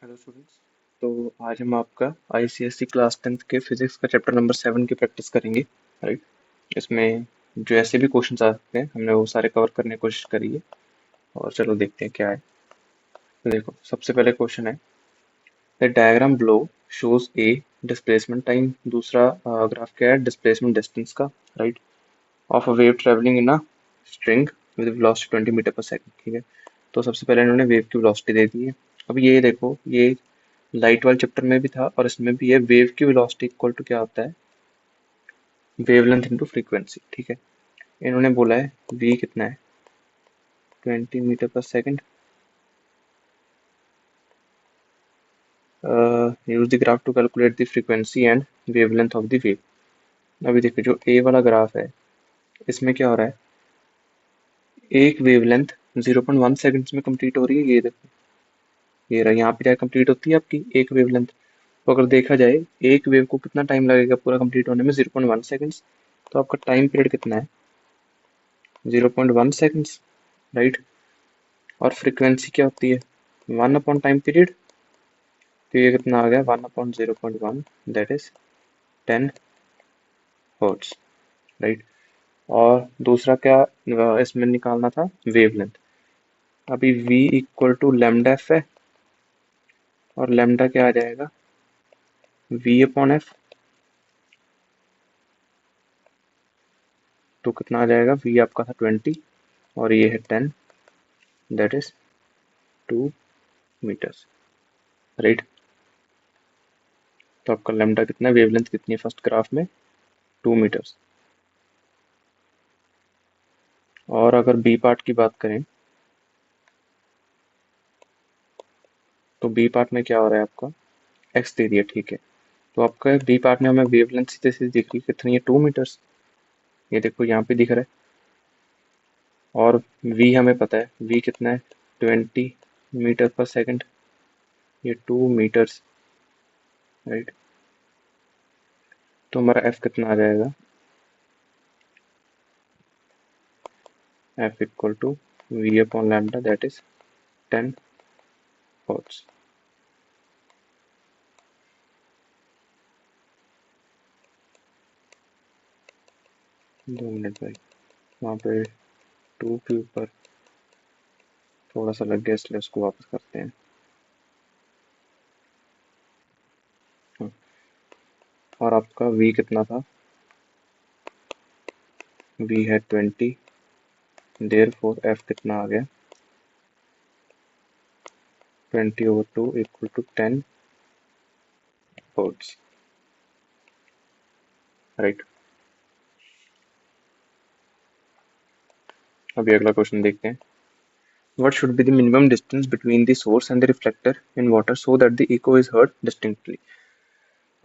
Hello students. तो आज हम आपका आईसीएससी क्लास 10th के फिजिक्स का चैप्टर नंबर 7 की प्रैक्टिस करेंगे। राइट। इसमें जो ऐसे भी क्वेश्चंस आ सकते हैं हमने वो सारे कवर करने की कोशिश करी है। और चलो देखते हैं क्या है। तो देखो सबसे पहले क्वेश्चन है the diagram below shows a displacement time. दूसरा ग्राफ क्या है डिस्प्लेसमेंट डिस्टेंस का। Right. Of a wave travelling in a string with velocity 20 metre पर सेकंड। ठीक है। तो सबसे पहले इन्होंने वेव की वेलोसिटी दे दी है। अब ये देखो ये लाइट वाले चैप्टर में भी था और इसमें भी है। वेव की वेलोसिटी इक्वल टू क्या होता है वेवलेंथ इनटू फ्रीक्वेंसी। ठीक है। इन्होंने बोला है v कितना है 20 मीटर पर second. Use the graph to calculate the frequency and wavelength of the wave. अभी देखो जो ए वाला ग्राफ है इसमें क्या हो रहा है एक वेवलेंथ 0.1 सेकंड्स में कंप्लीट हो रही है। ये देखो ये रहा यहाँ पे क्या कंप्लीट होती है आपकी एक वेवलेंथ। तो अगर देखा जाए एक वेव को कितना टाइम लगेगा पूरा कंप्लीट होने में 0.1 सेकंड्स। तो आपका टाइम पीरियड कितना है 0.1 सेकंड्स। राइट। और फ्रीक्वेंसी क्या होती है 1 अपॉन टाइम पीरियड। तो ये कितना आ गया 1/0.1 दैट इज 10 हर्ट्ज। राइट। और दूसरा क्या इसमें निकालना था वेवलेंथ। अभी v equal to lambda F है और लेमडा क्या आ जाएगा v/f। तो कितना आ जाएगा v आपका था 20 और ये है 10 दैट इज 2 मीटर्स। राइट। तो आपका लेमडा कितना वेवलेंथ कितनी है फर्स्ट ग्राफ में 2 मीटर्स। और अगर बी पार्ट की बात करें तो बी पार्ट में क्या हो रहा है आपका एक्स दे दिया। ठीक है। तो आपका बी पार्ट में हमें वेवलेंथ सीधे सीधे दिख रही है कितनी है 2 मीटर्स। ये देखो यहाँ पे दिख रहा है। और v हमें पता है v कितना है 20 मीटर पर सेकंड। ये 2 मीटर्स। राइट। तो हमारा f कितना आ जाएगा f equal to v/λ that is 10 hertz. 2 minute भाई वहाँ पे 2 के ऊपर थोड़ा सा लग गया इसलिए उसको वापस करते हैं। हाँ। और आपका v कितना था v है 20 देयर फोर f कितना आ गया 20/2 इक्वल टू 10 हर्ट्ज। राइट। अभी अगला क्वेश्चन देखते हैं What should be the minimum distance between the source and the reflector in water so that the echo is heard distinctly?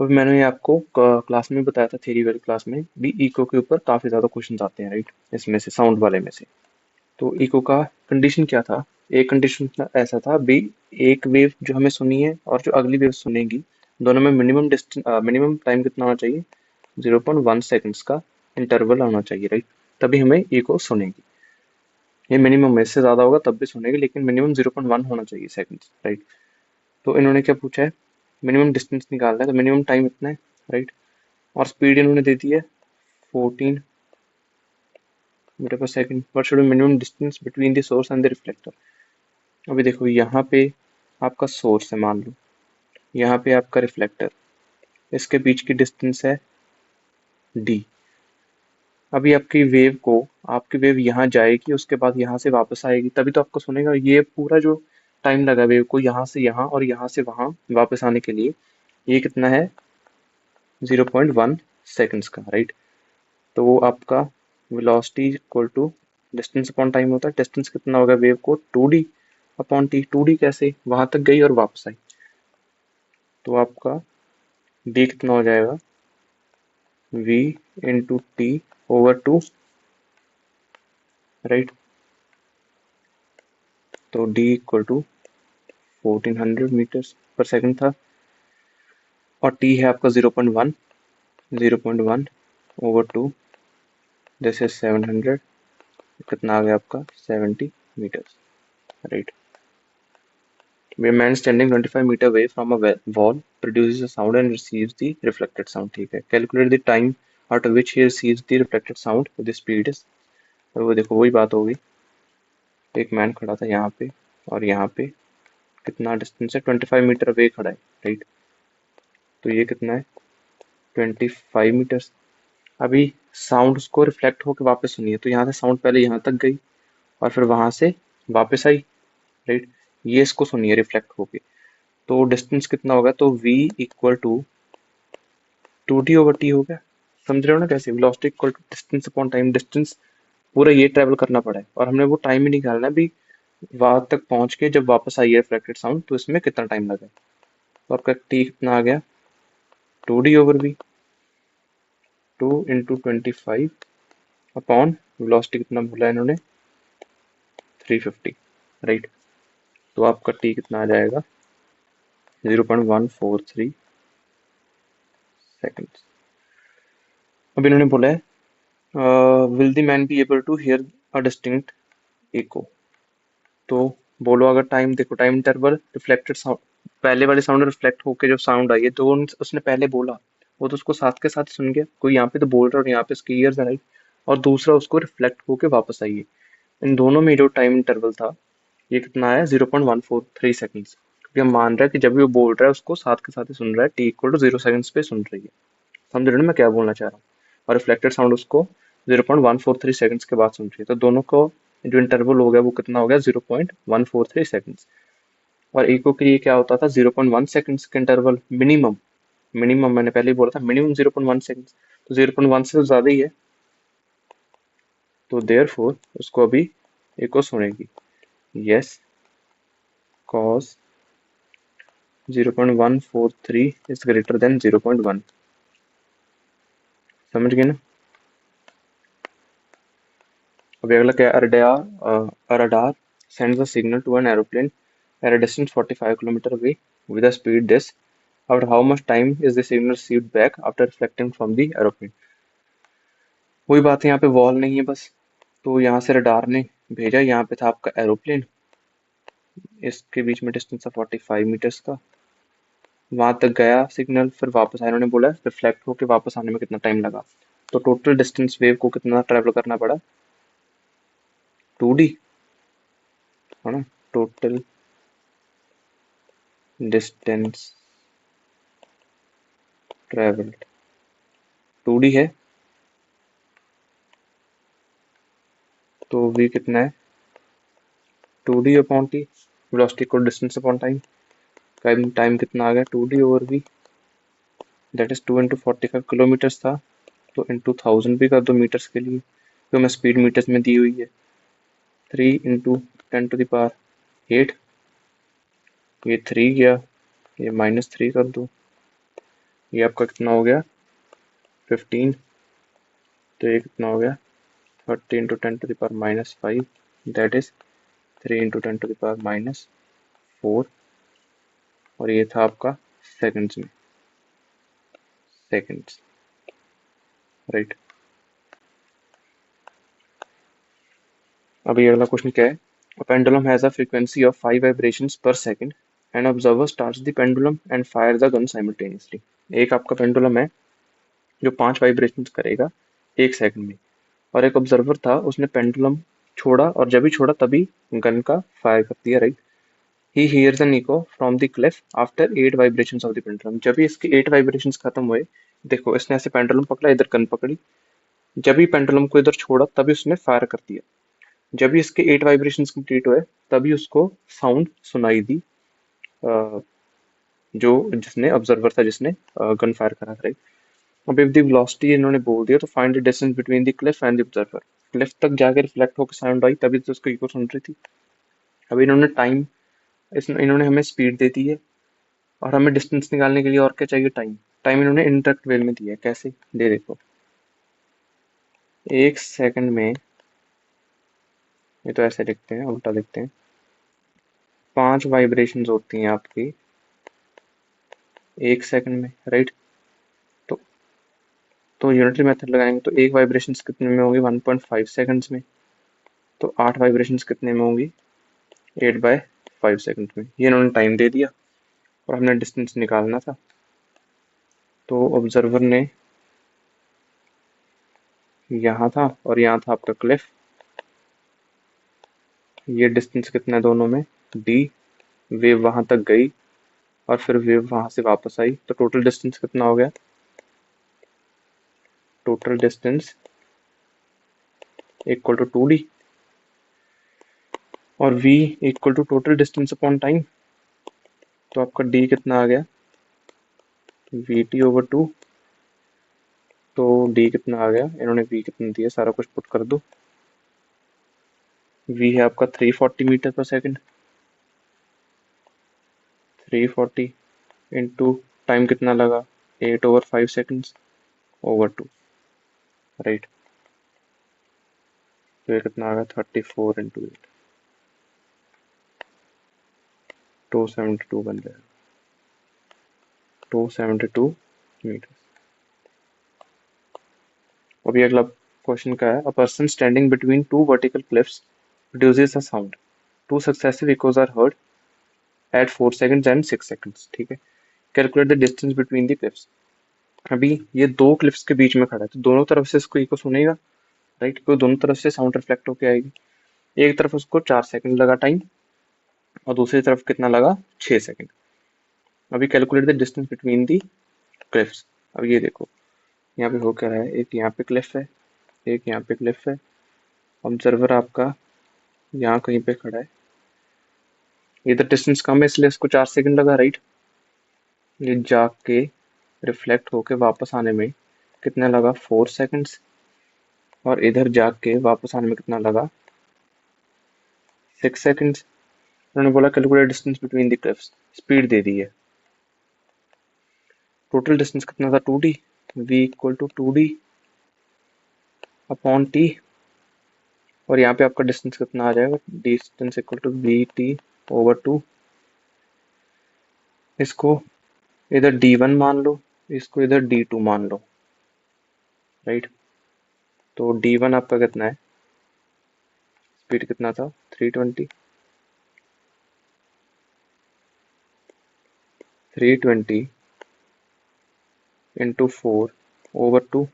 तो मैंने ये आपको क्लास में बताया था थ्योरी वाली क्लास में भी इको के ऊपर काफी ज्यादा क्वेश्चंस आते हैं। राइट। इसमें से साउंड वाले में से तो इको का कंडीशन क्या था। एक कंडीशन ऐसा था भी एक वेव जो हमें सुनी है और जो अगली वेव सुनेगी दोनों में मिनिमम डिस्टेंस मिनिमम टाइम कितना होना चाहिए 0.1 सेकंड्स का इंटरवल होना चाहिए। राइट। तभी हमें इको सुनेगी। ये मिनिमम है इससे ज्यादा होगा तब भी सुनेगी लेकिन मिनिमम 0.1 होना चाहिए सेकंड्स। राइट। तो इन्होंने क्या पूछा है मिनिमम डिस्टेंस निकालना है तो मिनिमम टाइम इतना है। राइट। और स्पीड इन्होंने दे दी है 14 मीटर पर second. What should be minimum distance between the source and the reflector. अभी देखो यहाँ पे आपका सोर्स है मान लो यहाँ पे आपका रिफ्लेक्टर इसके बीच की डिस्टेंस है d। अभी आपकी वेव यहाँ जाएगी उसके बाद यहाँ से वापस आएगी तभी तो आपको सुनेगा। ये पूरा जो टाइम लगा वेव को यहाँ से यहाँ और यहाँ से वहां वापस आने के लिए ये कितना है 0.1 सेकंड्स का। राइट। तो वो आपका velocity equal to distance upon time होता है। डिस्टेंस कितना होगा वेव को 2d/t। 2d कैसे वहां तक गई और वापस आई। तो आपका d कितना हो जाएगा v/t/2। राइट। तो d इक्वल टू 1400 मीटर पर सेकंड था और t है आपका 0.1। 0.1/2 दिस इज 700। कितना आ गया आपका 70 metres. Right. A man standing 25 meter away from a wall produces a sound and receives the reflected sound. ठीक है, calculate the time at which he receives the reflected sound with the speed is। वो देखो वही बात होगी, एक man खड़ा था यहाँ पे और यहाँ पे कितना डिस्टेंस है, 25 मीटर अवे खड़ा है, राइट। तो ये कितना है, 25 मीटर्स। अभी साउंड उसको रिफ्लेक्ट होकर वापस सुनी है, तो यहाँ से साउंड पहले यहाँ तक गई और फिर वहां से वापस आई, राइट। ये इसको सुनी है रिफ्लेक्ट होके, तो डिस्टेंस कितना होगा, तो v इक्वल टू 2t/t हो गया। समझ रहे हो ना कैसे, velocity equal to distance upon time. Distance पूरा ये ट्रेवल करना पड़ा है और हमने वो टाइम ही निकालना है भी, वहां तक पहुंच के जब वापस आई है रिफ्लेक्टेड साउंड तो इसमें कितना टाइम लगा है। तो आपका टी कितना आ गया, 2d/v, 2 × 25 अपॉन वेलोसिटी कितना बोला इन्होंने, 350, राइट। तो आपका टी कितना आ जाएगा, 0.143 सेकेंड। अब इन्होंने बोला है will the man be able to hear a distinct echo. तो बोलो अगर टाइम देखो, टाइम इंटरवल रिफ्लेक्टेड साउंड, पहले वाले साउंड रिफ्लेक्ट होके जो साउंड आई है तो उसने पहले बोला, वो तो उसको साथ के साथ सुन गया, कोई यहाँ पे तो बोल रहा है और यहाँ पे उसकी ईयर्स है, राइट। और दूसरा उसको रिफ्लेक्ट होके वापस आई है। इन दोनों में जो टाइम इंटरवल था ये कितना आया, 0.143 सेकेंड्स, क्योंकि हम मान रहे हैं कि जब भी वो बोल रहा है उसको साथ के साथ ही सुन रहा है, टी इक्वल टू 0 सेकेंड्स पे सुन रही है। समझ रहे हो ना मैं क्या बोलना चाह रहा हूँ। और रिफ्लेक्टेड साउंड उसको 0.143 सेकेंड्स के बाद सुन रही है, तो दोनों को जो इंटरवल हो गया वो कितना हो गया, 0.143 सेकेंड्स। और इको के लिए क्या होता था, 0.1 सेकेंड्स का इंटरवल मिनिमम। मिनिमम मैंने पहले ही बोला था, मिनिमम 0.1 सेकेंड्स, तो 0.1 से तो ज्यादा ही है, तो देयरफॉर उसको अभी इको सुनेगी। Yes, cause 0.143 is greater than 0.1। समझ गए ना। अभी अगला क्या है, radar sends a signal to an aeroplane at a distance 45 kilometer away with a speed this, after how much time is the signal received back after reflecting from the aeroplane। वही बात है, यहाँ पे वॉल नहीं है बस, तो यहाँ से रडार ने भेजा, यहाँ पे था आपका एरोप्लेन, इसके बीच में डिस्टेंस था 45 मीटर्स का, वहां तक गया सिग्नल, फिर वापस आया, इन्होंने बोला रिफ्लेक्ट होके वापस आने में कितना टाइम लगा। तो टोटल डिस्टेंस वेव को कितना ट्रेवल करना पड़ा, 2d, है ना। टोटल डिस्टेंस ट्रेवल्ड 2d है, तो v कितना है, 2d/t, वेलोसिटी को distance upon time. Time time कितना आ गया, 2d/v, दैट इज 2 × 45 किलोमीटर्स था, तो इंटू 1000 भी कर दो मीटर्स के लिए, तो मैं स्पीड मीटर्स में दी हुई है, 3 × 10⁸ ये 3 गया, ये -3 कर दो, ये आपका कितना हो गया, 15, तो ये कितना हो गया, 30 × 10⁻⁻5, दैट इज 3 × 10⁻⁻4, और ये था आपका सेकंड्स में, सेकंड्स, राइट। अभी अगला क्वेश्चन क्या है, a pendulum has a frequency of 5 vibrations per second, an observer starts the pendulum and fires the gun simultaneously। एक आपका पेंडुलम है जो 5 वाइब्रेशंस करेगा 1 सेकंड में, और एक ऑब्जर्वर था, उसने पेंडुलम छोड़ा और जब भी छोड़ा तभी गन का फायर कर दिया, right. He hears an echo from the cliff after 8 vibrations of the pendulum. जब भी इसके 8 वाइब्रेशंस खत्म हुए, देखो इसने ऐसे पेंडुलम पकड़ा, इधर गन पकड़ी, जब भी पेंडुलम को इधर छोड़ा तभी उसने फायर कर दिया। जब भी इसके 8 वाइब्रेशंस कंप्लीट हुए तभी उसको साउंड सुनाई दी, अ, जो जिसने ऑब्जर्वर था, जिसने गन फायर करा था, राइट। अब इफ द वेलोसिटी इन्होंने बोल दिया, तो find the distance between the Cliff and the observer. Cliff तक जाके रिफ्लेक्ट होकर साउंड आई तभी तो उसको इको सुन रही थी। अब इन्होंने टाइम, इन्होंने हमें स्पीड दे दी है और हमें डिस्टेंस निकालने के लिए और क्या चाहिए, टाइम। टाइम इन्होंने इनडायरेक्ट वे में दिया है, कैसे दे देखो, 1 सेकंड में, ये तो ऐसे लिखते हैं, उल्टा लिखते हैं, 5 वाइब्रेशंस होती हैं आपकी 1 सेकंड में, राइट। तो यूनिटरी मेथड लगाएंगे तो एक वाइब्रेशंस कितने में होगी, 1.5 सेकंड्स में, तो 8 वाइब्रेशंस कितने में होंगी, 8/5, 5 सेकंड में, ये इन्होंने टाइम दे दिया और हमने डिस्टेंस निकालना था। तो ऑब्जर्वर ने यहाँ था और यहाँ था आपका क्लिफ। ये डिस्टेंस कितना है दोनों में, d। वेव वहां तक गई और फिर वेव वहां से वापस आई, तो टोटल डिस्टेंस कितना हो गया, total distance equal to 2d और v equal to total distance upon time. तो आपका d कितना आ गया, vt/2। तो d कितना आ गया, इन्होंने v कितना दिया सारा कुछ पुट कर दो। v है आपका 340 मीटर पर सेकंड, 340 इंटू टाइम कितना लगा, 8/5 सेकंड्स ओवर 2, राइट। तो ये कितना आ गया, 34 इंटू 8, 272 बन जाएगा, 272 मीटर। अभी अगला क्वेश्चन का है, a person standing between two vertical cliffs produces a sound, two successive echoes are heard at 4 seconds and 6 seconds, ठीक है। Calculate the distance between the cliffs. अभी ये दो क्लिफ्स के बीच में खड़ा है तो दोनों तरफ से इसको इको सुनेगा, राइट, क्योंकि दोनों तरफ से साउंड रिफ्लेक्ट होके आएगी। एक तरफ उसको 4 सेकंड लगा टाइम और दूसरी तरफ कितना लगा, 6 सेकंड। अभी calculate the distance between the cliffs. अब ये देखो यहाँ पे हो क्या रहा है, एक यहाँ पे क्लिफ है, एक यहाँ पे क्लिफ है। ऑब्जर्वर आपका यहाँ कहीं पे खड़ा है, इधर डिस्टेंस कम है इसलिए इसको 4 सेकंड लगा, राइट। ये जाग के रिफ्लेक्ट होके वापस आने में कितना लगा, 4 सेकंड्स। और इधर जाग के वापस आने में कितना लगा, 6 सेकंड्स। उन्होंने बोला calculate distance between the cliffs, speed दे दी है। टोटल डिस्टेंस कितना था, 2d, v equal to 2d upon t। और यहाँ पे आपका डिस्टेंस कितना आ जाएगा, डिस्टेंस इक्वल टू vt/2। इसको इधर d1 मान लो, इसको इधर d2 मान लो, राइट। तो d1 आपका कितना है, स्पीड कितना था, 320, 320 इंटू 4/2,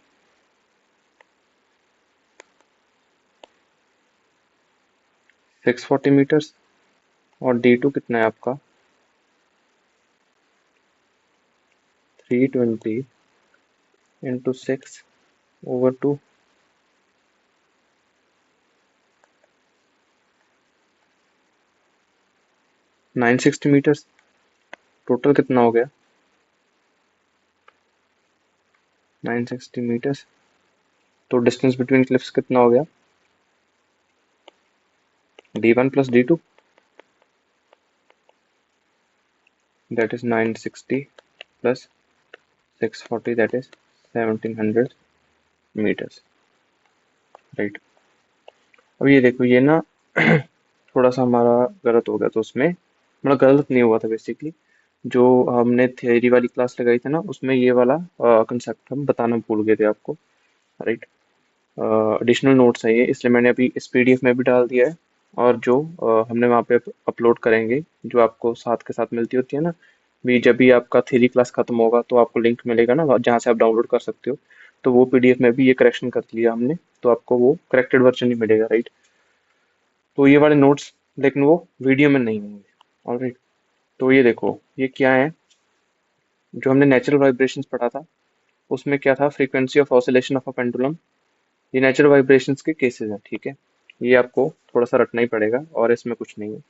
640 मीटर्स। और d2 कितना है आपका, 320 इंटू 6/2, 960 मीटर्स। टोटल कितना हो गया, 960 मीटर्स। तो डिस्टेंस बिटवीन क्लिफ्स कितना हो गया, d1 plus d2, that is 960 plus 640, that is 1700 meters, right. अब ये देखो ये ना थोड़ा सा हमारा गलत हो गया, तो उसमें मतलब गलत नहीं हुआ था बेसिकली। जो हमने थियरी वाली क्लास लगाई थी ना उसमें ये वाला कंसेप्ट हम बताना भूल गए थे आपको, राइट। एडिशनल नोट्स है ये, इसलिए मैंने अभी इस पीडीएफ में भी डाल दिया है। और जो हमने वहाँ पे अपलोड करेंगे, जो आपको साथ के साथ मिलती होती है ना, भी जब भी आपका थ्योरी क्लास खत्म होगा तो आपको लिंक मिलेगा ना जहाँ से आप डाउनलोड कर सकते हो। तो वो पीडीएफ में भी ये करेक्शन कर लिया हमने, तो आपको वो करेक्टेड वर्जन ही मिलेगा, राइट। तो ये वाले नोट्स लेकिन वो वीडियो में नहीं होंगे, ऑलराइट। तो ये देखो ये क्या है, जो हमने नेचुरल वाइब्रेशंस पढ़ा था उसमें क्या था, frequency of oscillation of a pendulum. ये नेचुरल वाइब्रेशंस के केसेस हैं, ठीक है। ये आपको थोड़ा सा रटना ही पड़ेगा और इसमें कुछ नहीं है।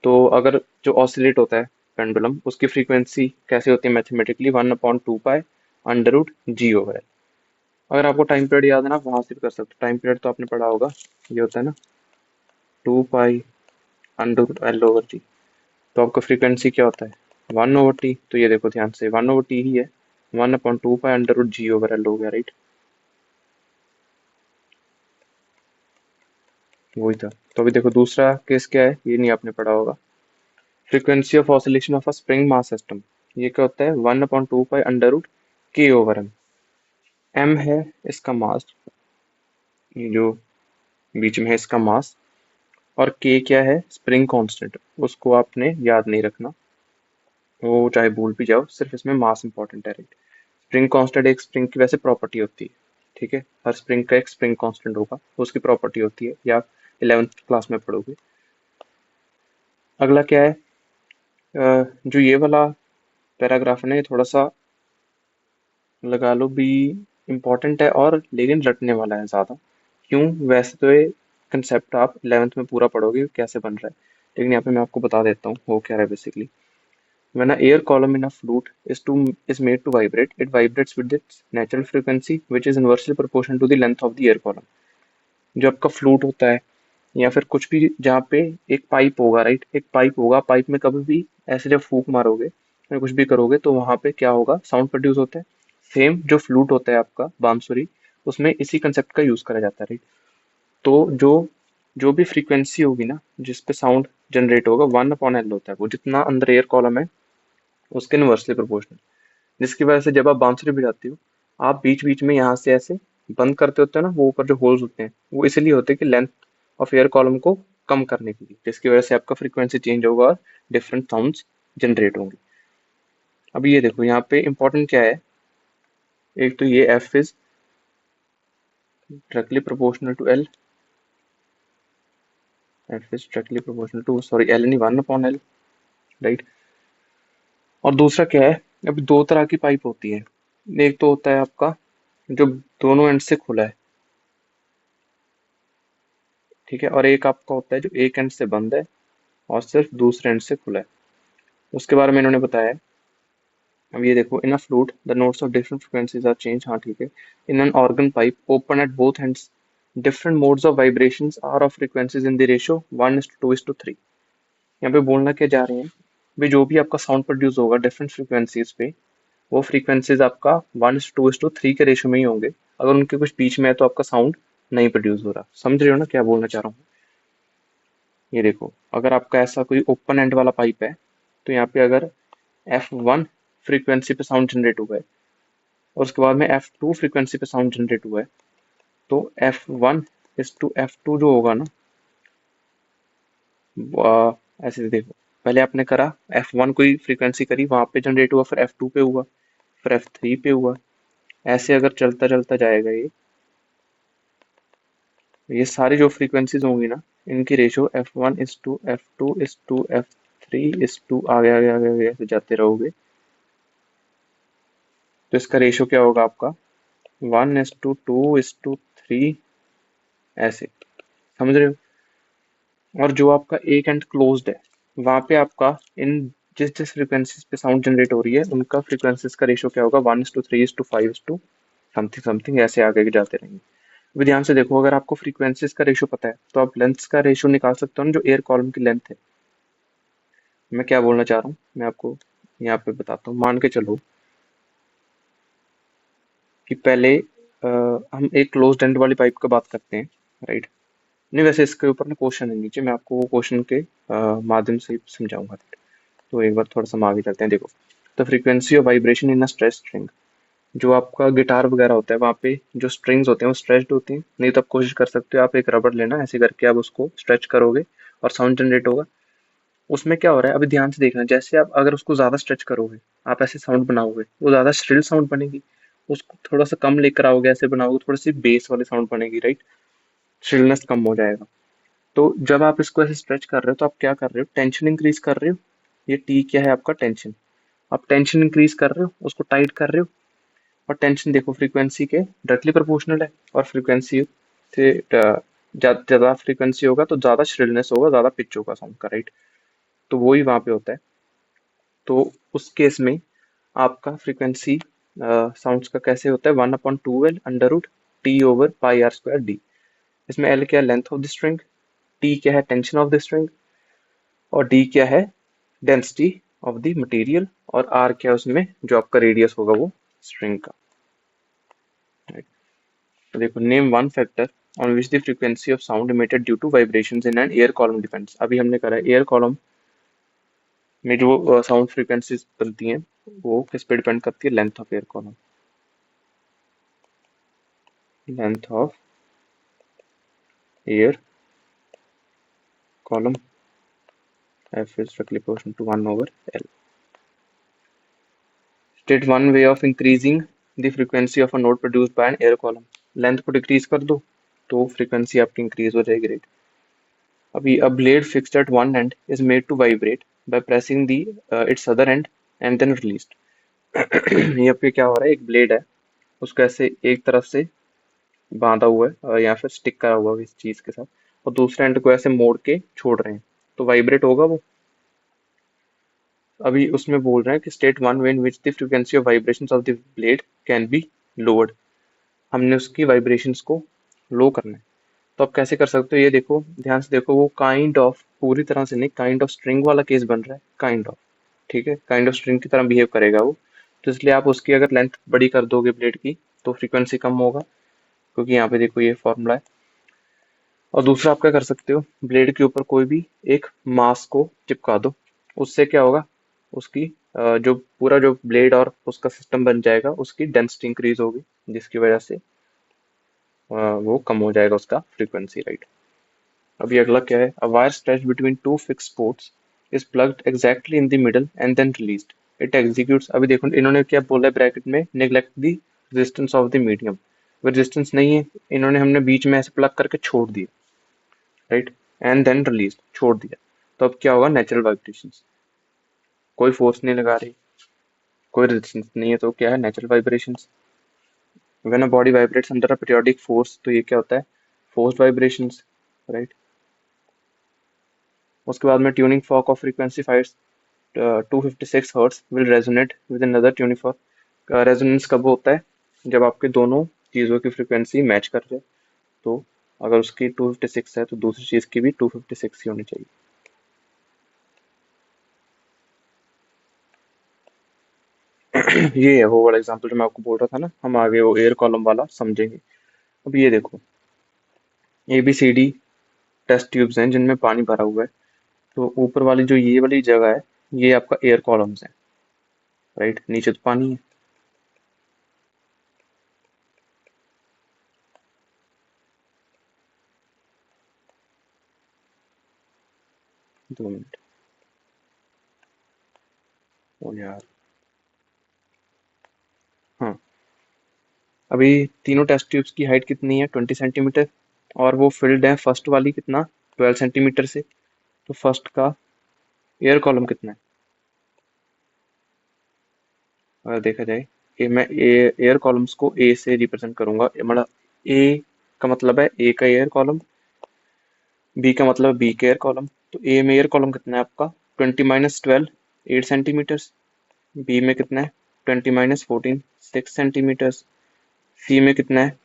तो अगर जो ऑसिलेट होता है पेंडुलम उसकी फ्रीक्वेंसी कैसे होती है mathematically, 1/2 pi under root g/L। अगर आपको टाइम पीरियड याद है ना, आप वहां से भी कर सकते हो, टाइम पीरियड तो आपने पढ़ा होगा, ये होता है ना 2 पाई अंडर रूट L/G। तो आपका फ्रीक्वेंसी क्या होता है, 1/T। तो ये देखो ध्यान से 1/T ही है, 1/2 पाई अंडर रूट g/L हो गया, राइट। वही था। तो अभी देखो दूसरा केस क्या है, ये नहीं आपने पढ़ा होगा, frequency of oscillation of a spring mass system. ये क्या होता है, 1/2 pi under root k/m। m है इसका मास, ये जो बीच में है इसका मास, और के क्या है, स्प्रिंग कांस्टेंट, उसको आपने याद नहीं रखना, वो चाहे भूल भी जाओ, सिर्फ इसमें मास इंपॉर्टेंट है, राइट। स्प्रिंग कांस्टेंट एक स्प्रिंग की वैसे प्रॉपर्टी होती है, ठीक है, हर स्प्रिंग का एक स्प्रिंग कांस्टेंट होगा, तो उसकी प्रॉपर्टी होती है, या 11th क्लास में पढ़ोगे। अगला क्या है, जो ये वाला पैराग्राफ है ना, ये थोड़ा सा लगा लो भी इम्पोर्टेंट है, और लेकिन रटने वाला है ज़्यादा। क्यों, वैसे तो ये कंसेप्ट आप 11th में पूरा पढ़ोगे कैसे बन रहा है, लेकिन यहाँ पे मैं आपको बता देता हूँ हो क्या रहा है basically. When a air column in a flute is made to vibrate, it vibrates with its natural frequency, which is inversely proportional to the length of the air column. जो आपका फ्लूट होता है, या फिर कुछ भी जहाँ पे एक पाइप होगा, राइट, एक पाइप होगा, पाइप में कभी भी ऐसे जब फूंक मारोगे या कुछ भी करोगे तो वहां पे क्या होगा, साउंड प्रोड्यूस होता है। सेम जो फ्लूट होता है आपका बांसुरी, उसमें इसी कंसेप्ट का यूज करा जाता है, राइट। तो जो जो भी फ्रीक्वेंसी होगी ना जिस पे साउंड जनरेट होगा, 1/L होता है वो, जितना अंदर एयर कॉलम है उसके इनवर्सली प्रोपोर्शनल। जिसकी वजह से जब आप बांसुरी बजाते हो, आप बीच बीच में यहाँ से ऐसे बंद करते होते हो ना, वो ऊपर जो होल्स होते हैं वो इसलिए होते हैं कि लेंथ ऑफ एयर कॉलम को कम करने के लिए, जिसकी वजह से आपका फ्रीक्वेंसी चेंज होगा और डिफरेंट साउंड्स जनरेट होंगे। अब ये देखो यहाँ पे इंपॉर्टेंट क्या है, एक तो ये F is directly proportional to L, F is directly proportional to, sorry, L नहीं, 1/L, राइट। और दूसरा क्या है, अब दो तरह की पाइप होती है, एक तो होता है आपका जो दोनों एंड से खुला है, ठीक है, और एक आपका होता है जो एक एंड से बंद है और सिर्फ दूसरे एंड से खुला है, उसके बारे में इन्होंने बताया है। अब ये देखो, in a flute the notes of different frequencies are change, हाँ ठीक है, in an organ pipe open at both ends different modes of vibrations are of frequencies in the ratio 1:2:3। यहाँ पे बोलना क्या जा रहे हैं, भाई जो भी आपका साउंड प्रोड्यूस होगा डिफरेंट फ्रीक्वेंसीज पे, वो फ्रीक्वेंसीज आपका 1:2:3 के रेशियो में ही होंगे। अगर उनके कुछ बीच में है तो आपका साउंड नहीं प्रोड्यूस हो रहा। समझ रहे हो ना क्या बोलना चाह रहा हूँ। ये देखो, अगर आपका ऐसा कोई ओपन एंड वाला पाइप है, तो यहाँ पे अगर F1 फ्रीक्वेंसी पे साउंड जनरेट हुआ है और उसके बाद में F2 फ्रीक्वेंसी पे साउंड जनरेट हुआ है, तो F1:F2 जो होगा ना, ऐसे देखो, पहले आपने करा F1 कोई फ्रीक्वेंसी करी, वहां पे जनरेट हुआ, फिर F2 पे हुआ, फिर F3 पे हुआ, ऐसे अगर चलता चलता जाएगा ये सारी जो फ्रीक्वेंसीज होंगी ना, इनकी रेशियो F1:F2:F3:2 आगे आगे आगे आगे ऐसे जाते रहोगे, तो इसका रेशियो क्या होगा आपका 1:2:3, ऐसे। समझ रहे हो। और जो आपका एक एंड क्लोज्ड है, वहां पे आपका इन जिस जिस फ्रीक्वेंसीज पे साउंड जनरेट हो रही है उनका फ्रीक्वेंसीज का रेशियो क्या होगा, 1:3:5 समथिंग समथिंग, ऐसे आगे जाते रहेंगे। अभी ध्यान से देखो, अगर आपको फ्रीक्वेंसीज का रेशियो पता है तो आप लेंथ का रेशियो निकाल सकते हो ना, जो एयर कॉलम की लेंथ है। मैं क्या बोलना चाह रहा हूँ, मैं आपको यहाँ पे बताता हूँ। मान के चलो कि पहले हम एक क्लोज्ड एंड वाली पाइप का बात करते हैं, राइट। नहीं, वैसे इसके ऊपर ना क्वेश्चन है नीचे, मैं आपको वो क्वेश्चन के माध्यम से समझाऊंगा। तो एक बार थोड़ा सा हम आगे चलते हैं। देखो, the frequency of vibration in a stretch string, जो आपका गिटार वगैरह होता है वहाँ पे जो स्ट्रिंग्स होते हैं वो स्ट्रेच्ड होती हैं। नहीं तो आप कोशिश कर सकते हो, आप एक रबड़ लेना, ऐसे करके आप उसको स्ट्रेच करोगे और साउंड जनरेट होगा। उसमें क्या हो रहा है, अभी ध्यान से देखना, जैसे आप अगर उसको ज्यादा स्ट्रेच करोगे, आप ऐसे साउंड बनाओगे, वो ज्यादा श्रिल साउंड बनेगी। उसको थोड़ा सा कम लेकर आओगे, ऐसे बनाओगे, थोड़ी सी बेस वाली साउंड बनेगी, राइट। श्रिलनेस कम हो जाएगा। तो जब आप इसको ऐसे स्ट्रेच कर रहे हो तो आप क्या कर रहे हो, टेंशन इंक्रीज कर रहे हो। ये टी क्या है आपका, टेंशन। आप टेंशन इंक्रीज कर रहे हो, उसको टाइट कर रहे हो। और टेंशन देखो फ्रीक्वेंसी के डायरेक्टली प्रोपोर्शनल है, और फ्रीक्वेंसी से ज्यादा फ्रीक्वेंसी होगा तो ज्यादा श्रिलनेस होगा, ज्यादा पिच होगा साउंड का, राइट। तो वही वहां पे होता है। तो उस केस में आपका फ्रीक्वेंसी साउंड्स का कैसे होता है, 1/2L √T/πr²D। इसमें एल क्या है, length of the string, T क्या है, टेंशन ऑफ द स्ट्रिंग, और डी क्या है, डेंसिटी ऑफ द मटेरियल, और आर क्या है उसमें जो आपका रेडियस होगा वो स्ट्रिंग का, right? तो देखो, name one factor on which the frequency of sound emitted due to vibrations in an air column depends. अभी हमने करा है एयर कॉलम में जो साउंड फ्रीक्वेंसीज बनती हैं वो किस पे डिपेंड करती है, length of air column, length of air column, f is directly proportional to 1 over L. State one way of increasing the frequency of a node produced by an air column. Length को decrease कर दो तो frequency आपकी increase हो जाएगी, right. अभी a blade fixed at one end is made to vibrate by pressing the its other end and then released. यहाँ पे क्या हो रहा है, एक ब्लेड है, उसको ऐसे एक तरफ से बांधा हुआ है या फिर स्टिक करा हुआ है इस चीज के साथ, और दूसरे एंड को ऐसे मोड़ के छोड़ रहे हैं, तो वाइब्रेट होगा वो। अभी उसमें बोल रहे हैं कि state one way in which the frequency of vibrations of the blade can be lowered. हमने उसकी वाइब्रेशंस को लो करना है। तो आप कैसे कर सकते हो, ये देखो, ध्यान से देखो, वो काइंड ऑफ पूरी तरह से नहीं, काइंड ऑफ स्ट्रिंग वाला केस बन रहा है, काइंड ऑफ, ठीक है, काइंड ऑफ स्ट्रिंग की तरह बिहेव करेगा वो। तो इसलिए आप उसकी अगर लेंथ बड़ी कर दोगे ब्लेड की तो फ्रीक्वेंसी कम होगा, क्योंकि यहाँ पे देखो ये फॉर्मूला है। और दूसरा आप क्या कर सकते हो, ब्लेड के ऊपर कोई भी एक मास को चिपका दो, उससे क्या होगा, उसकी जो पूरा जो ब्लेड और उसका सिस्टम बन जाएगा, उसकी डेंसिटी इंक्रीज होगी, जिसकी वजह से वो कम हो जाएगा उसका फ्रीक्वेंसी, राइट। अभी अगला क्या है, a wire stretched between two fixed ports is plugged exactly in the middle and then released, it executes. अभी देखो इन्होंने क्या बोला है ब्रैकेट में, neglect the resistance of the medium. Resistance नहीं है, इन्होंने हमने बीच में ऐसे प्लग करके छोड़ दिया, राइट, एंड देन रिलीज, छोड़ दिया। तो अब क्या होगा, नेचुरल वाइब्रेशंस, कोई फोर्स नहीं लगा रही, कोई रेजिस्टेंस नहीं है, तो क्या है, natural vibrations. When a body vibrates under a periodic force, तो ये क्या होता है, फोर्स्ड वाइब्रेशंस, राइट। उसके बाद में tuning fork of frequency 256 hertz will resonate with another tuning fork. Resonance कब होता है, जब आपके दोनों चीजों की फ्रीक्वेंसी मैच कर जाए। तो अगर उसकी 256 है तो दूसरी चीज की भी 256 ही होनी चाहिए। ये है वो वाला एग्जांपल जो मैं आपको बोल रहा था ना, हम आगे वो एयर कॉलम वाला समझेंगे। अब ये देखो, ABCD टेस्ट ट्यूब्स हैं जिनमें पानी भरा हुआ है। तो ऊपर वाली जो ये वाली जगह है, ये आपका एयर कॉलम्स है, राइट, नीचे तो पानी है। 2 मिनट, ओ यार, हाँ। अभी तीनों टेस्ट ट्यूब्स की हाइट कितनी है, 20 सेंटीमीटर, और वो फिल्ड है फर्स्ट वाली कितना, 12 सेंटीमीटर से। तो फर्स्ट का एयर कॉलम कितना है, अगर देखा जाए, मैं एयर कॉलम्स को ए से रिप्रेजेंट करूंगा, मतलब ए का मतलब है ए का एयर कॉलम, बी का मतलब है बी का एयर कॉलम। तो ए में एयर कॉलम कितना है आपका, 20 - 12, 8 सेंटीमीटर्स। बी में कितना है, 20 - 14, 6 सेंटीमीटर्स। सी में कितना है,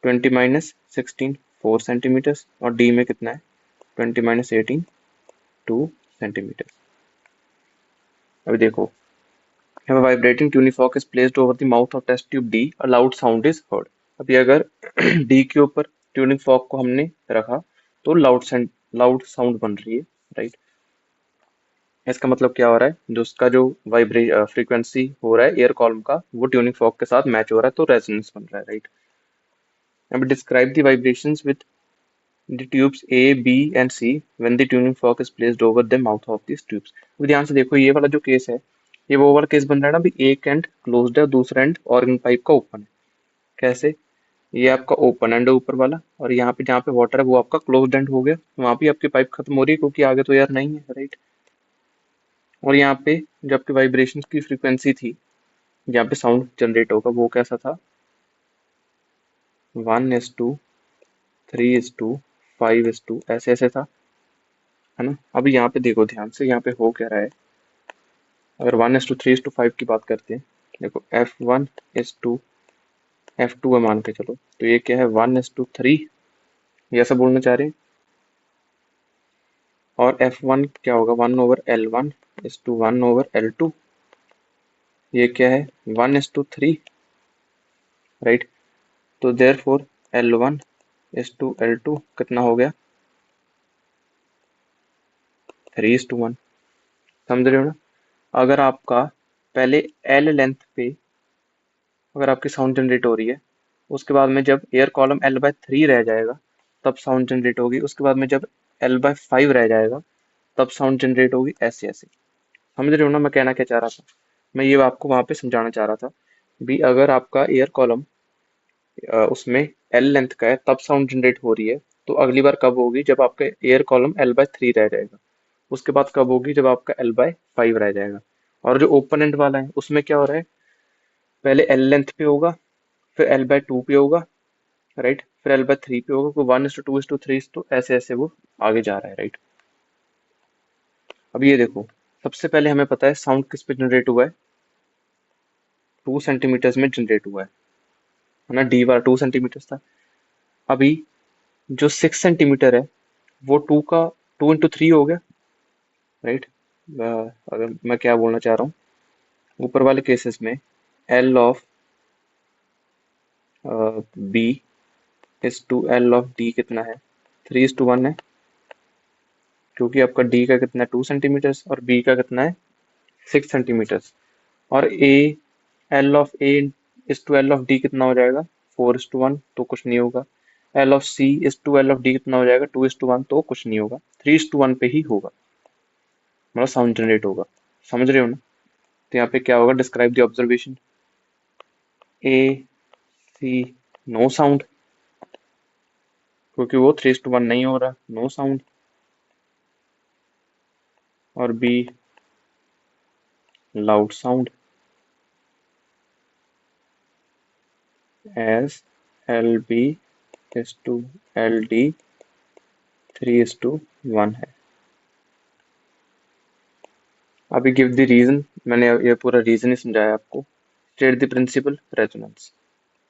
20 - 16, 4 सेंटीमीटर्स। और डी में कितना है, 20 - 18, 2 सेंटीमीटर। अभी देखो, if a vibrating tuning fork is placed over the mouth of test tube D, a loud sound is heard. अभी अगर D के ऊपर ट्यूनिंग फॉर्क को हमने रखा तो लाउड साउंड बन रही है, राइट। इसका मतलब क्या हो रहा है, जो उसका जो वाइब्रे फ्रीक्वेंसी हो रहा है एयर कॉलम का, वो ट्यूनिंग फॉर्क के साथ मैच हो रहा है, तो रेजोनेंस बन रहा है, राइट। अब describe the vibrations with the tubes A, B and C when the tuning fork is placed over the mouth of these tubes। अब ध्यान से देखो, ये वाला जो केस है, ये वो वाला केस बन रहा है ना, अभी एक एंड क्लोज्ड है, दूसरा एंड ऑर्गन पाइप का ओपन है। कैसे, ये आपका ओपन एंड है ऊपर वाला, और यहाँ पे जहाँ पे वाटर है वो आपका क्लोज्ड एंड हो गया, तो वहां पे आपकी पाइप खत्म हो रही है, क्योंकि आगे तो एयर नहीं है, राइट। और यहाँ पे जो आपकी वाइब्रेशन की फ्रीक्वेंसी थी, जहाँ पे साउंड जनरेट होगा, वो कैसा था, 1:3:5:2, ऐसे ऐसे था, है ना। अभी यहाँ पे देखो ध्यान से, यहाँ पे हो क्या रहा है, अगर 1:3:5 की बात करते हैं, देखो F1:2 है मान के चलो, तो ये क्या है, 1:3, ये ऐसा बोलना चाह रहे हैं। और F1 क्या होगा, 1/L1:1/L2, ये क्या है, 1:3, राइट। तो देयरफॉर L1:L2 कितना हो गया, 3:1। समझ रहे हो ना। अगर आपका पहले L लेंथ पे अगर आपकी साउंड जनरेट हो रही है, उसके बाद में जब एयर कॉलम L/3 रह जाएगा, तब साउंड जनरेट होगी। उसके बाद में जब L/5 रह जाएगा तब साउंड जनरेट होगी, ऐसे ऐसे। समझ रहे हो ना मैं कहना क्या चाह रहा था? मैं ये आपको वहां पे समझाना चाह रहा था भी अगर आपका एयर कॉलम उसमें L लेंथ का है तब साउंड जनरेट हो रही है, तो अगली बार कब होगी जब आपका एयर कॉलम L/3 रह जाएगा। उसके बाद कब होगी जब आपका L/5 रह जाएगा। और जो ओपन एंड वाला है उसमें क्या हो रहा है, पहले L लेंथ पे होगा, फिर L/2 पे होगा, राइट, फिर L/3 पे होगा, फिर 1:2:3 ऐसे ऐसे वो आगे जा रहा है, राइट। अब ये देखो, सबसे पहले हमें पता है साउंड किस पे जनरेट हुआ है, 2 सेंटीमीटर्स में जनरेट हुआ है ना, डी वाला 2 सेंटीमीटर था। अभी जो 6 सेंटीमीटर है वो 2 इंटू 3 हो गया, राइट। अगर मैं क्या बोलना चाह रहा हूँ, ऊपर वाले केसेस में L of B is to L of D कितना है, 3:1 है, क्योंकि आपका डी का कितना है 2 सेंटीमीटर और बी का कितना है 6 सेंटीमीटर। और A L of A is to L of D कितना हो जाएगा, 4:1, तो कुछ नहीं होगा। L of C is to L of D कितना हो जाएगा, 2:1, तो कुछ नहीं होगा। 3:1 पे ही होगा, मतलब साउंड जनरेट होगा। समझ रहे हो ना? तो यहाँ पे क्या होगा, describe the observation. A C no sound, क्योंकि वो 3:1 नहीं हो रहा, नो साउंड। और B loud sound as L B is to L D 3:1 है। अभी गिव द रीजन, मैंने ये पूरा रीजन ही समझाया आपको। State the principle, resonance,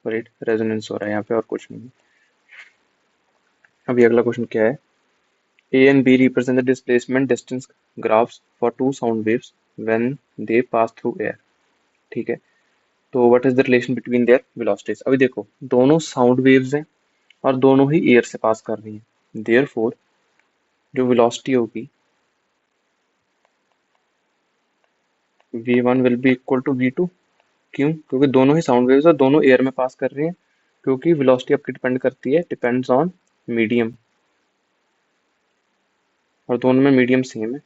right, resonance हो रहा है यहाँ पे और कुछ नहीं। अभी अगला क्वेश्चन क्या है, A and B represent the displacement distance graphs for two sound waves when they pass through air। ठीक है, तो what is the relation between their velocities। अभी देखो दोनों साउंड वेव्स हैं और दोनों ही एयर से पास कर रही हैं, therefore जो वेलोसिटी होगी v1 will be equal to v2। क्यों? क्योंकि दोनों ही साउंड वेव्स और दोनों एयर में पास कर रही हैं, क्योंकि वेलोसिटी आपकी डिपेंड करती है, डिपेंड्स ऑन मीडियम, और दोनों में मीडियम सेम है,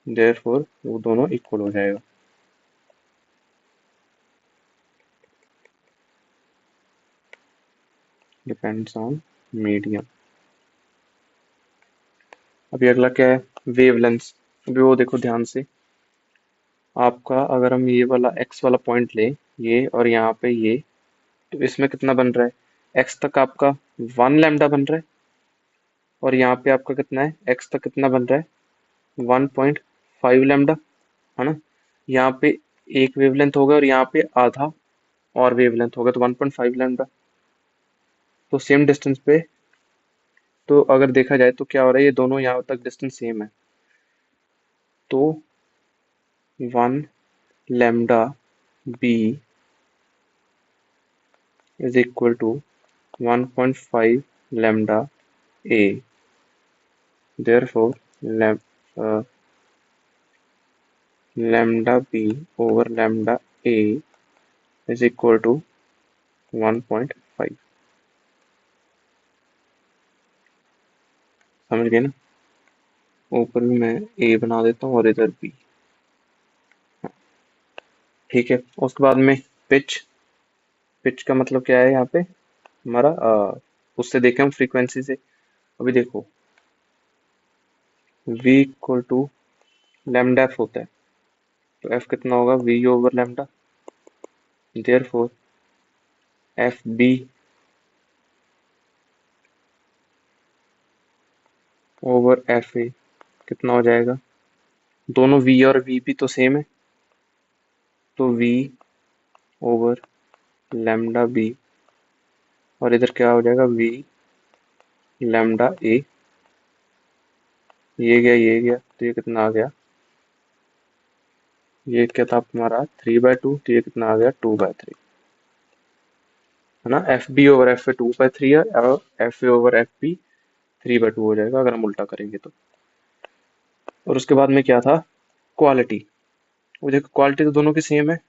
देयरफॉर वो दोनों इक्वल हो जाएगा। Depends on medium. अभी अगला क्या है, वेवलेंथ। अभी वो देखो ध्यान से, आपका अगर हम ये वाला एक्स वाला पॉइंट लें, ये और यहाँ पे ये, तो इसमें कितना बन रहा है, एक्स तक आपका 1 लैम्डा बन रहा है, और यहाँ पे आपका कितना है, एक्स तक कितना बन रहा है, 1.5 लैम्डा, है ना। यहाँ पे एक वेवलेंथ होगा और यहाँ पे आधा और वेवलेंथ होगा, तो 1.5 लैम्डा। तो सेम डिस्टेंस पे, तो अगर देखा जाए तो क्या हो रहा है, ये दोनों यहाँ तक डिस्टेंस सेम है, तो 1 lambda B is equal to 1.5 lambda a, therefore uh, lambda b over lambda a is equal to 1.5। समझ गए ना? ऊपर भी मैं a बना देता हूँ और इधर b। ठीक है, उसके बाद में पिच। पिच का मतलब क्या है यहाँ पे हमारा, उससे देखें हम फ्रीक्वेंसी से। अभी देखो v equal to lambda F होता है, तो f कितना होगा, v over lambda, therefore F B over F A कितना हो जाएगा, दोनों v और v भी तो सेम है, तो v ओवर लैम्डा बी, और इधर क्या हो जाएगा, v लैम्डा ए, ये गया, तो ये कितना आ गया, ये क्या था हमारा 3/2, तो ये कितना आ गया 2/3, है ना। F B over F A 2/3 है, और F A over F B 3/2 हो जाएगा अगर हम उल्टा करेंगे तो। और उसके बाद में क्या था, क्वालिटी। वो देखो क्वालिटी तो दोनों की सेम है,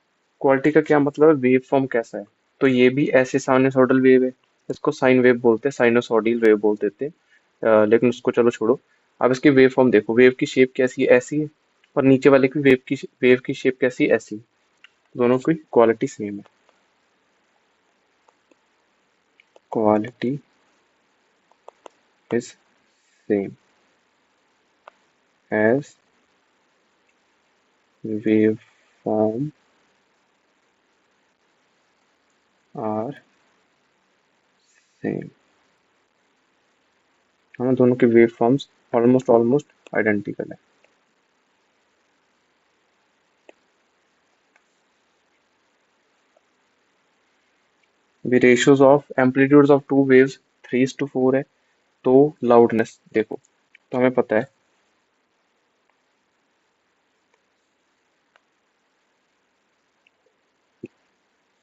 क्वालिटी का क्या मतलब है, वेव फॉर्म कैसा है। तो ये भी ऐसे साइनसोइडल वेव है, इसको साइन वेव बोलते हैं, साइनोसॉइडल वेव बोल देते हैं, लेकिन उसको चलो छोड़ो। अब इसकी वेव फॉर्म देखो, वेव की शेप कैसी है, ऐसी है, और नीचे वाले की वेव की शेप कैसी है, ऐसी है। दोनों की क्वालिटी सेम है, quality is same as wave form are same. हाँ, दोनों के wave forms almost almost identical है। अभी ratios of amplitudes of two waves 3:4 है। तो लाउडनेस देखो, तो हमें पता है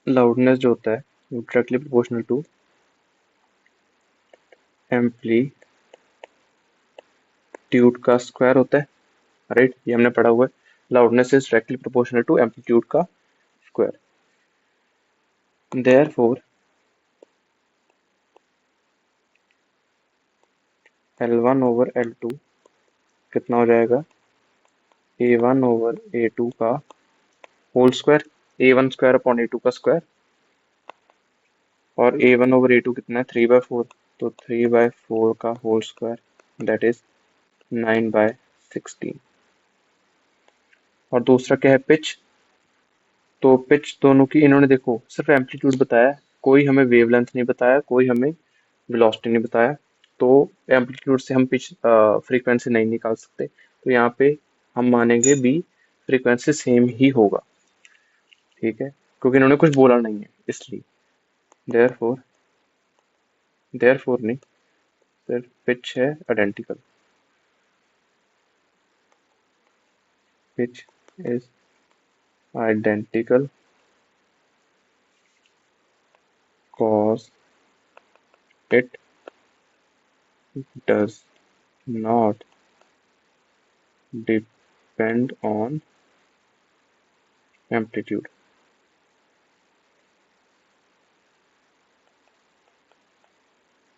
लाउडनेस जो होता है वो डायरेक्टली प्रोपोर्शनल टू एम्पलीट्यूड का स्क्वायर होता है, राइट, ये हमने पढ़ा हुआ है। Loudness is directly proportional to amplitude का स्क्वायर। देयरफॉर L1/L2 कितना हो जाएगा, A1/A2 का whole square, A1 square upon A2 का स्क्वायर, और A1/A2 कितना है, 3/4, तो 3/4 का होल स्क्वायर, दैट इज 9/16। और दूसरा क्या है, पिच। तो पिच दोनों की इन्होंने देखो सिर्फ एम्पलीट्यूड बताया, कोई हमें वेवलेंथ नहीं बताया, कोई हमें वेलोसिटी नहीं बताया। तो एम्पलीट्यूड से हम पिच फ्रीक्वेंसी नहीं निकाल सकते, तो यहाँ पे हम मानेंगे बी फ्रीक्वेंसी सेम ही होगा, ठीक है, क्योंकि इन्होंने कुछ बोला नहीं है इसलिए। देयरफॉर देयरफॉर नहीं, सिर्फ पिच है identical, pitch is identical cause it does not depend on amplitude,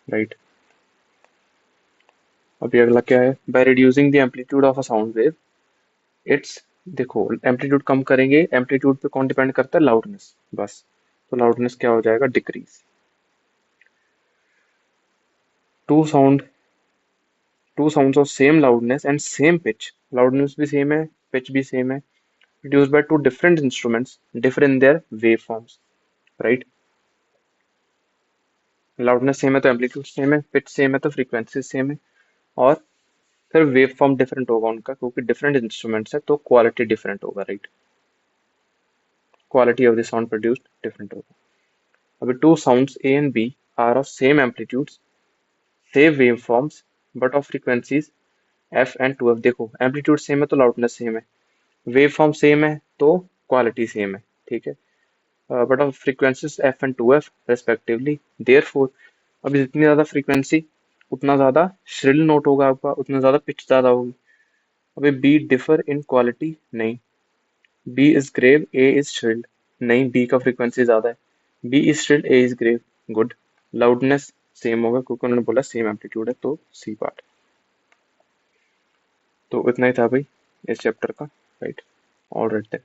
right. अभी अगला क्या है, by reducing the amplitude of a sound wave it's, देखो एम्पलीट्यूड कम करेंगे, एम्पलीट्यूड पे कौन डिपेंड करता है, लाउडनेस, बस। तो लाउडनेस क्या हो जाएगा, decrease. Two sound two sounds of same loudness and same pitch, loudness भी सेम है, पिच भी सेम है, produced by two different instruments differ in their waveforms, right। Loudness same है तो एम्पलीट्यूड सेम है, पिच सेम है तो frequency same है, और फिर वेव फॉर्म डिफरेंट होगा उनका, क्योंकि डिफरेंट इंस्ट्रूमेंट्स है तो क्वालिटी डिफरेंट होगा, right. Quality of the sound produced different होगा। अभी two sounds A and B are of same amplitudes, same wave forms, but of frequencies F and two F, देखो amplitude same है तो loudness same है, wave form same है तो quality same है, ठीक है, but of frequencies F and two F respectively. Therefore, अब जितनी ज्यादा फ्रीक्वेंसी उतना ज्यादा श्रिल नोट होगा आपका, उतना ज्यादा पिच ज्यादा होगी। अभी बी डिफर इन क्वालिटी, नहीं। B is grave, A is shrilled, नहीं, बी का फ्रीक्वेंसी ज्यादा है। B is shrilled, A is grave, good. Loudness same होगा क्योंकि उन्होंने बोला सेम एम्पलीट्यूड है, तो सी पार्ट। तो इतना ही था भाई इस चैप्टर का, राइट। ऑलराइट।